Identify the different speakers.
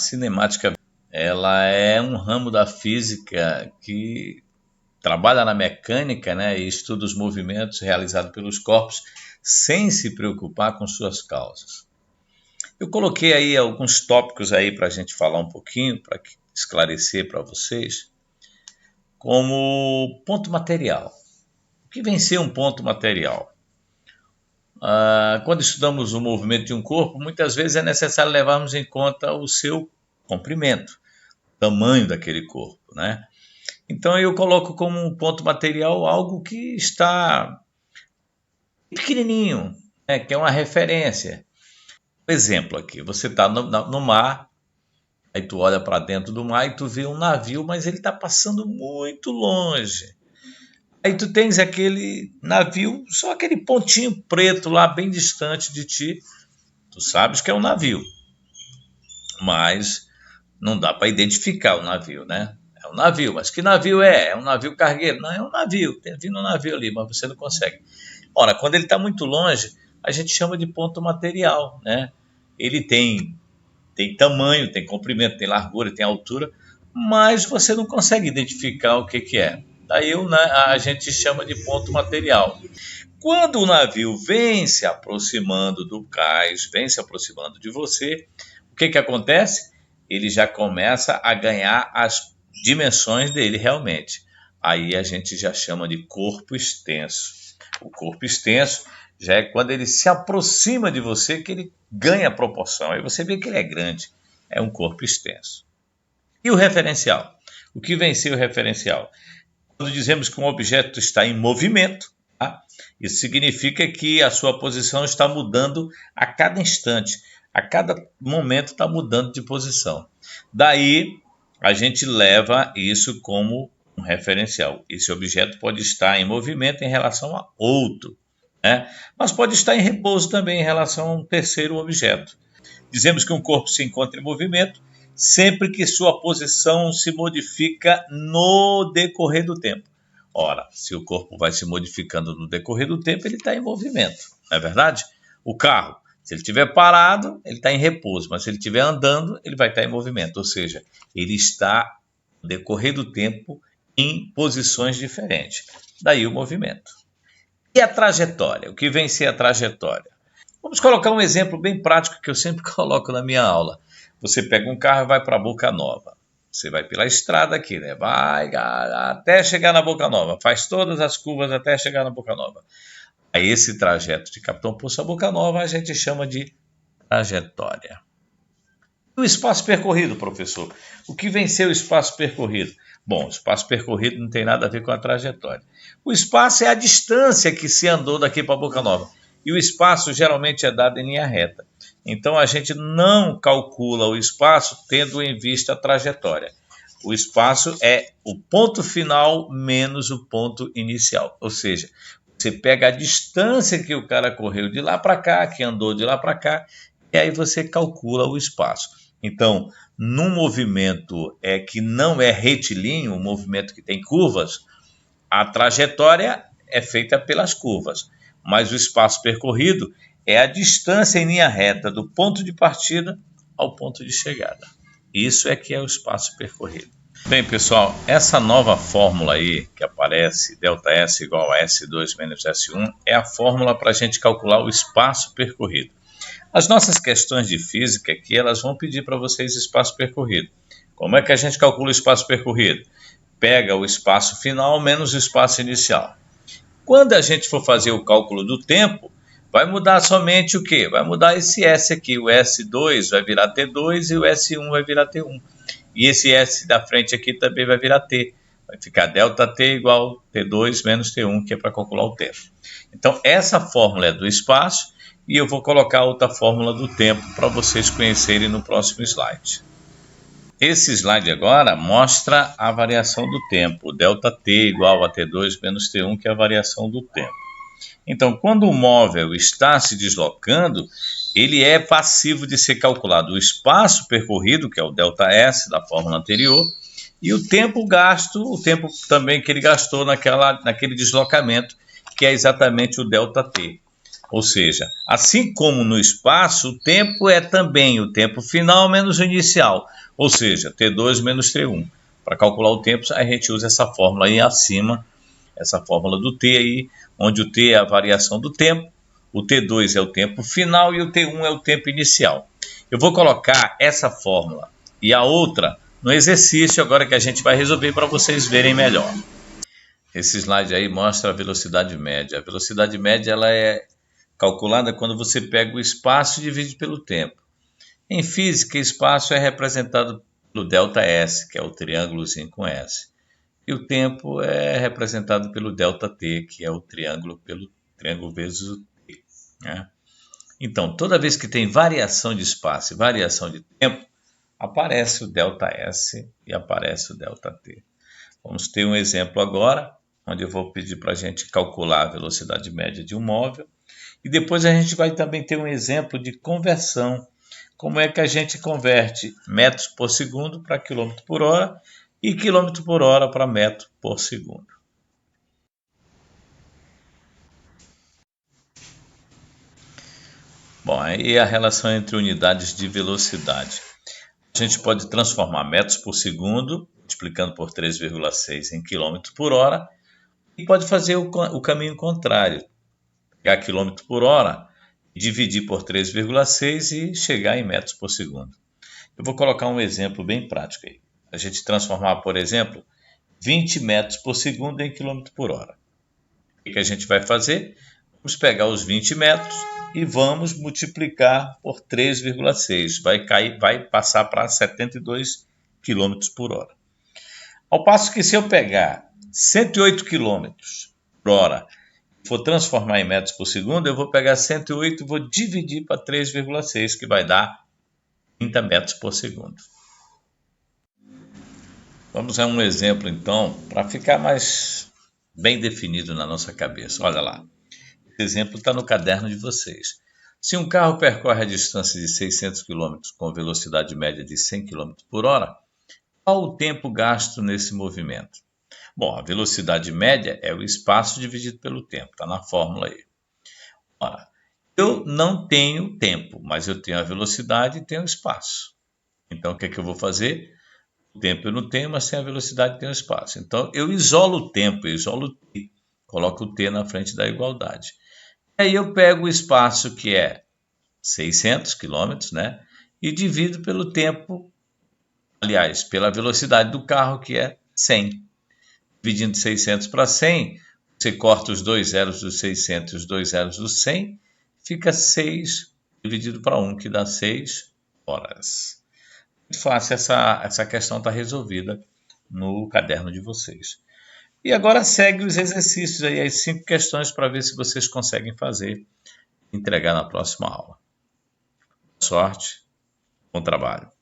Speaker 1: cinemática, ela é um ramo da física que trabalha na mecânica, né, e estuda os movimentos realizados pelos corpos sem se preocupar com suas causas. Eu coloquei aí alguns tópicos aí para a gente falar um pouquinho, para esclarecer para vocês, como ponto material. O que vem ser um ponto material? Quando estudamos o movimento de um corpo, muitas vezes é necessário levarmos em conta o seu comprimento, o tamanho daquele corpo, né? Então eu coloco como um ponto material algo que está pequenininho, né, que é uma referência. Exemplo aqui, você está no mar, aí tu olha para dentro do mar e tu vê um navio, mas ele está passando muito longe. Aí tu tens aquele navio, só aquele pontinho preto lá bem distante de ti. Tu sabes que é um navio, mas não dá para identificar o navio, né? É um navio, mas que navio é? É um navio cargueiro? Não, é um navio, tem vindo um navio ali, mas você não consegue. Ora, quando ele está muito longe, a gente chama de ponto material, né? Ele tem tamanho, tem comprimento, tem largura, tem altura, mas você não consegue identificar o que é. Daí a gente chama de ponto material. Quando o navio vem se aproximando do cais, vem se aproximando de você, o que acontece? Ele já começa a ganhar as dimensões dele realmente. Aí a gente já chama de corpo extenso. O corpo extenso já é quando ele se aproxima de você que ele ganha proporção. Aí você vê que ele é grande. É um corpo extenso. E o referencial? O que vem ser o referencial? Quando dizemos que um objeto está em movimento, tá? Isso significa que a sua posição está mudando a cada instante. A cada momento está mudando de posição. Daí a gente leva isso como um referencial. Esse objeto pode estar em movimento em relação a outro, né? Mas pode estar em repouso também em relação a um terceiro objeto. Dizemos que um corpo se encontra em movimento sempre que sua posição se modifica no decorrer do tempo. Ora, se o corpo vai se modificando no decorrer do tempo, ele está em movimento, não é verdade? O carro, se ele estiver parado, ele está em repouso, mas se ele estiver andando, ele vai estar em movimento, ou seja, ele está, no decorrer do tempo, em posições diferentes. Daí o movimento. E a trajetória? O que vem ser a trajetória? Vamos colocar um exemplo bem prático que eu sempre coloco na minha aula. Você pega um carro e vai para Boca Nova. Você vai pela estrada aqui, né? Vai até chegar na Boca Nova. Faz todas as curvas até chegar na Boca Nova. Aí esse trajeto de Capitão Poço a Boca Nova a gente chama de trajetória. E o espaço percorrido, professor? O que vem ser o espaço percorrido? Bom, o espaço percorrido não tem nada a ver com a trajetória. O espaço é a distância que se andou daqui para Boca Nova. E o espaço geralmente é dado em linha reta. Então a gente não calcula o espaço tendo em vista a trajetória. O espaço é o ponto final menos o ponto inicial. Ou seja, você pega a distância que o cara correu de lá para cá, que andou de lá para cá, e aí você calcula o espaço. Então, num movimento que não é retilíneo, um movimento que tem curvas, a trajetória é feita pelas curvas, mas o espaço percorrido é a distância em linha reta do ponto de partida ao ponto de chegada. Isso é que é o espaço percorrido. Bem, pessoal, essa nova fórmula aí que aparece, ΔS igual a S2 menos S1, é a fórmula para a gente calcular o espaço percorrido. As nossas questões de física aqui, elas vão pedir para vocês espaço percorrido. Como é que a gente calcula o espaço percorrido? Pega o espaço final menos o espaço inicial. Quando a gente for fazer o cálculo do tempo, vai mudar somente o quê? Vai mudar esse S aqui, o S2 vai virar T2 e o S1 vai virar T1. E esse S da frente aqui também vai virar T. Vai ficar ΔT igual T2 menos T1, que é para calcular o tempo. Então, essa fórmula é do espaço e eu vou colocar outra fórmula do tempo para vocês conhecerem no próximo slide. Esse slide agora mostra a variação do tempo, ΔT igual a T2 menos T1, que é a variação do tempo. Então, quando o móvel está se deslocando, ele é passivo de ser calculado o espaço percorrido, que é o ΔS da fórmula anterior, e o tempo gasto, o tempo também que ele gastou naquele deslocamento, que é exatamente o ΔT. Ou seja, assim como no espaço, o tempo é também o tempo final menos o inicial. Ou seja, T2 menos T1. Para calcular o tempo, a gente usa essa fórmula aí acima, essa fórmula do T aí, onde o T é a variação do tempo, o T2 é o tempo final e o T1 é o tempo inicial. Eu vou colocar essa fórmula e a outra no exercício agora que a gente vai resolver para vocês verem melhor. Esse slide aí mostra a velocidade média. A velocidade média ela é calculada quando você pega o espaço e divide pelo tempo. Em física, espaço é representado pelo ΔS, que é o triângulozinho com S. E o tempo é representado pelo ΔT, que é o triângulo pelo triângulo vezes o T. Né? Então, toda vez que tem variação de espaço e variação de tempo, aparece o ΔS e aparece o ΔT. Vamos ter um exemplo agora, onde eu vou pedir para a gente calcular a velocidade média de um móvel. E depois a gente vai também ter um exemplo de conversão. Como é que a gente converte metros por segundo para quilômetro por hora e quilômetro por hora para metro por segundo. Bom, aí a relação entre unidades de velocidade. A gente pode transformar metros por segundo, multiplicando por 3,6 em quilômetro por hora, e pode fazer o caminho contrário, pegar quilômetro por hora, dividir por 3,6 e chegar em metros por segundo. Eu vou colocar um exemplo bem prático aí. A gente transformar, por exemplo, 20 metros por segundo em quilômetro por hora. O que a gente vai fazer? Vamos pegar os 20 metros e vamos multiplicar por 3,6. Vai passar para 72 km por hora. Ao passo que se eu pegar 108 km por hora e for transformar em metros por segundo, eu vou pegar 108 e vou dividir para 3,6, que vai dar 30 metros por segundo. Vamos a um exemplo, então, para ficar mais bem definido na nossa cabeça. Olha lá. Esse exemplo está no caderno de vocês. Se um carro percorre a distância de 600 km com velocidade média de 100 km por hora, qual o tempo gasto nesse movimento? Bom, a velocidade média é o espaço dividido pelo tempo, está na fórmula aí. Ora, eu não tenho tempo, mas eu tenho a velocidade e tenho o espaço. Então, o que é que eu vou fazer? O tempo eu não tenho, mas tenho a velocidade e tenho o espaço. Então, eu isolo o tempo, eu isolo o t, coloco o t na frente da igualdade. Aí eu pego o espaço que é 600 km, né? E divido pelo tempo, aliás, pela velocidade do carro, que é 100. Dividindo 600 para 100, você corta os dois zeros do 600 e os dois zeros do 100, fica 6 dividido para 1, que dá 6 horas. Muito fácil, essa questão está resolvida no caderno de vocês. E agora segue os exercícios aí, as 5 questões para ver se vocês conseguem fazer e entregar na próxima aula. Boa sorte, bom trabalho.